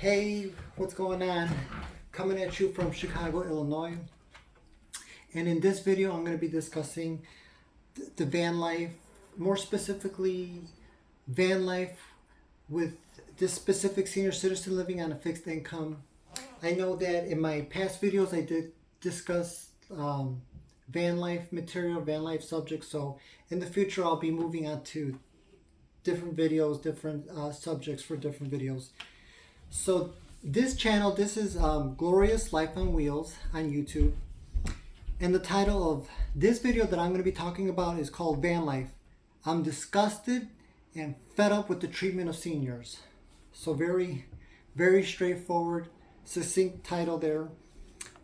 Hey, what's going on? Coming at you from Chicago, Illinois. And in this video, I'm going to be discussing the van life, more specifically, van life with this specific senior citizen living on a fixed income. I know that in my past videos, I did discuss van life material, van life subjects. So in the future, I'll be moving on to different videos, different subjects for different videos. So this channel, this is Glorious Life on Wheels on YouTube. And the title of this video that I'm going to be talking about is called Van Life. I'm disgusted and fed up with the treatment of seniors. So very, very straightforward, succinct title there.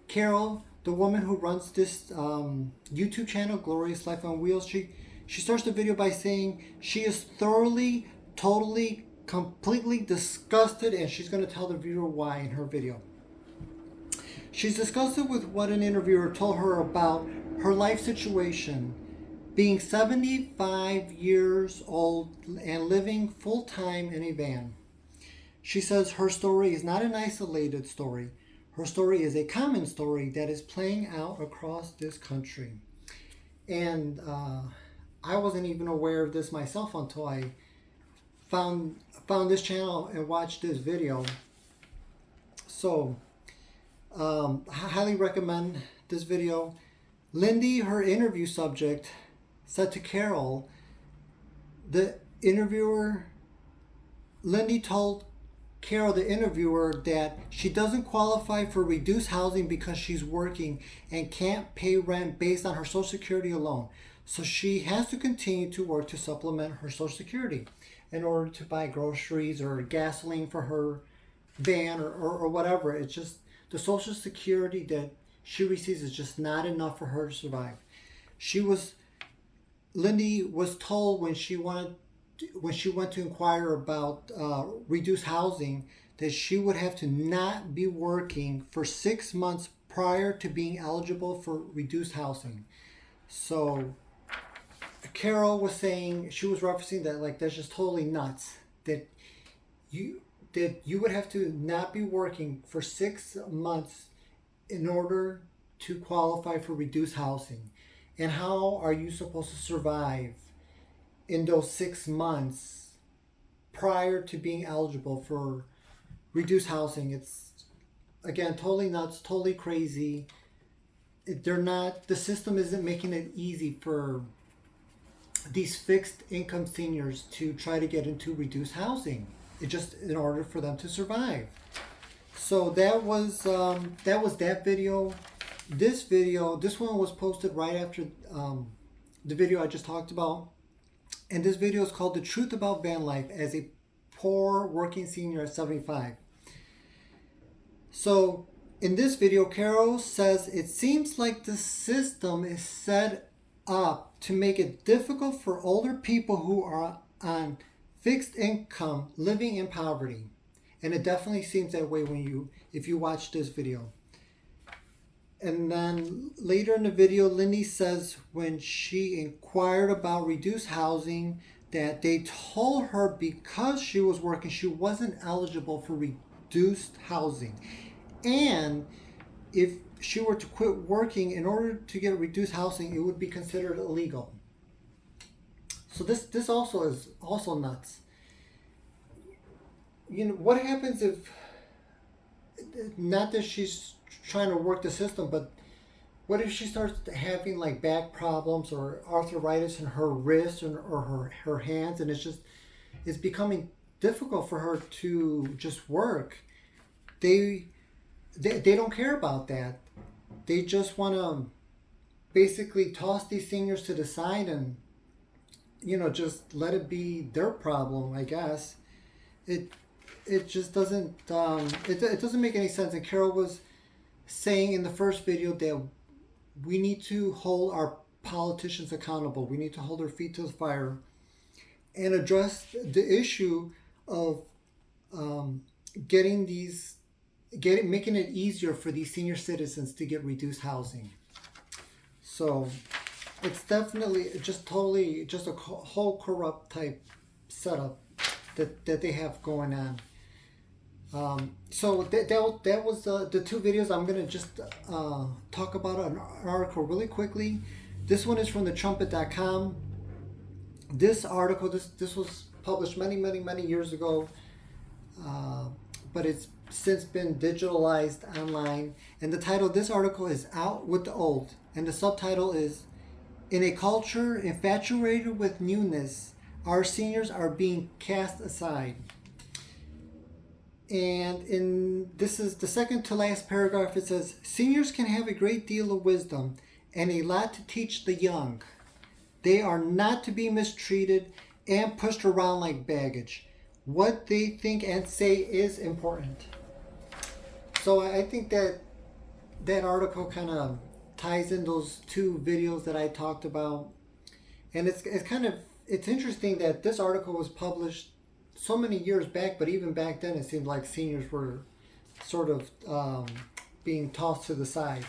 Carol, the woman who runs this YouTube channel, Glorious Life on Wheels, she starts the video by saying she is thoroughly, totally, completely disgusted, and she's going to tell the viewer why in her video. She's disgusted with what an interviewer told her about her life situation, being 75 years old and living full-time in a van. She says her story is not an isolated story. Her story is a common story that is playing out across this country. And I wasn't even aware of this myself until I found this channel and watched this video. So I highly recommend this video. Lindy, her interview subject, said to Carol, the interviewer, Lindy told Carol, the interviewer, that she doesn't qualify for reduced housing because she's working and can't pay rent based on her Social Security alone. So she has to continue to work to supplement her Social Security in order to buy groceries or gasoline for her van or whatever. It's just the Social Security that she receives is just not enough for her to survive. Lindy was told when she went to inquire about reduced housing that she would have to not be working for 6 months prior to being eligible for reduced housing. So Carol was saying, she was referencing that like that's just totally nuts that you would have to not be working for 6 months in order to qualify for reduced housing. And how are you supposed to survive in those 6 months prior to being eligible for reduced housing? It's, again, totally nuts, totally crazy. The system isn't making it easy for these fixed income seniors to try to get into reduced housing. It just in order for them to survive. So that was that video. This one was posted right after the video I just talked about. And this video is called The Truth About Van Life as a Poor Working Senior at 75. So in this video, Carol says it seems like the system is set up to make it difficult for older people who are on fixed income living in poverty. And it definitely seems that way if you watch this video. And then later in the video, Lindy says when she inquired about reduced housing that they told her because she was working, she wasn't eligible for reduced housing. And if she were to quit working in order to get reduced housing, it would be considered illegal. So this also is also nuts. You know, what happens if, not that she's trying to work the system, but what if she starts having like back problems or arthritis in her wrists or her hands, and it's becoming difficult for her to just work? They don't care about that. They just want to basically toss these seniors to the side and, just let it be their problem, I guess. It just doesn't, it doesn't make any sense. And Carol was saying in the first video that we need to hold our politicians accountable. We need to hold their feet to the fire and address the issue of making it easier for these senior citizens to get reduced housing. So it's definitely just a whole corrupt type setup that they have going on. So that was the two videos. I'm gonna just talk about an article really quickly. This one is from thetrumpet.com. This article, this was published many years ago, but it's since been digitalized online. And the title of this article is "Out with the Old," and the subtitle is "In a Culture Infatuated with Newness, Our Seniors Are Being Cast Aside." And this is the second to last paragraph. It says, "Seniors can have a great deal of wisdom and a lot to teach the young. They are not to be mistreated and pushed around like baggage. What they think and say is important." So I think that article kind of ties in those two videos that I talked about. And it's interesting that this article was published so many years back, but even back then it seemed like seniors were sort of being tossed to the side.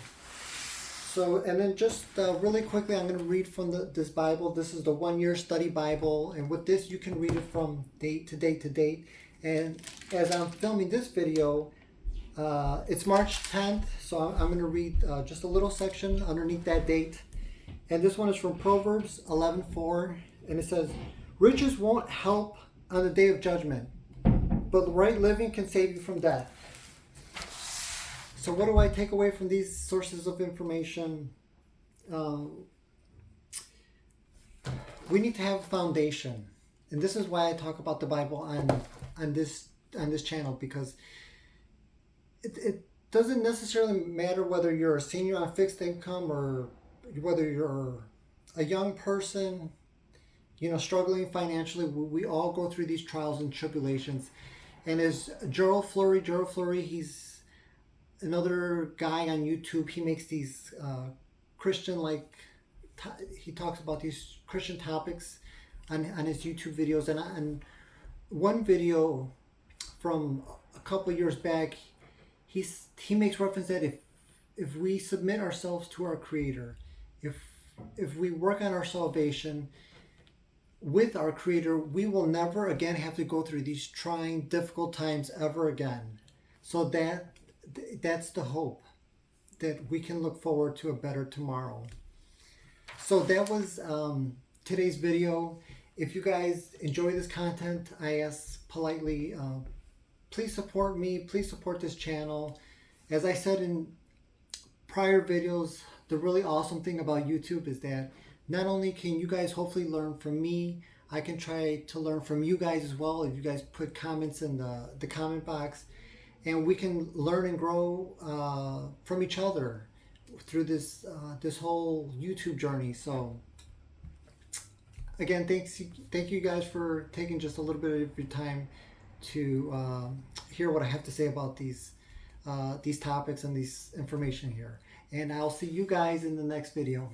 So, and then just really quickly, I'm going to read from this Bible. This is the 1 Year Study Bible, and with this you can read it from date to date to date. And as I'm filming this video, it's March 10th, so I'm going to read just a little section underneath that date. And this one is from Proverbs 11:4, and it says, "Riches won't help on the day of judgment, but right living can save you from death." So what do I take away from these sources of information? We need to have a foundation, and this is why I talk about the Bible on this channel, because it doesn't necessarily matter whether you're a senior on fixed income or whether you're a young person, struggling financially. We all go through these trials and tribulations. And as Gerald Flurry, he's another guy on YouTube. He makes these Christian, he talks about these Christian topics on his YouTube videos. And on one video from a couple years back, he makes reference that if we submit ourselves to our Creator, if we work on our salvation with our Creator, we will never again have to go through these trying, difficult times ever again. So that's the hope, that we can look forward to a better tomorrow. So that was today's video. If you guys enjoy this content, I ask politely, please support me, please support this channel. As I said in prior videos, the really awesome thing about YouTube is that not only can you guys hopefully learn from me, I can try to learn from you guys as well. If you guys put comments in the comment box, and we can learn and grow from each other through this whole YouTube journey. So again, thank you guys for taking just a little bit of your time to hear what I have to say about these topics and these information here. And I'll see you guys in the next video.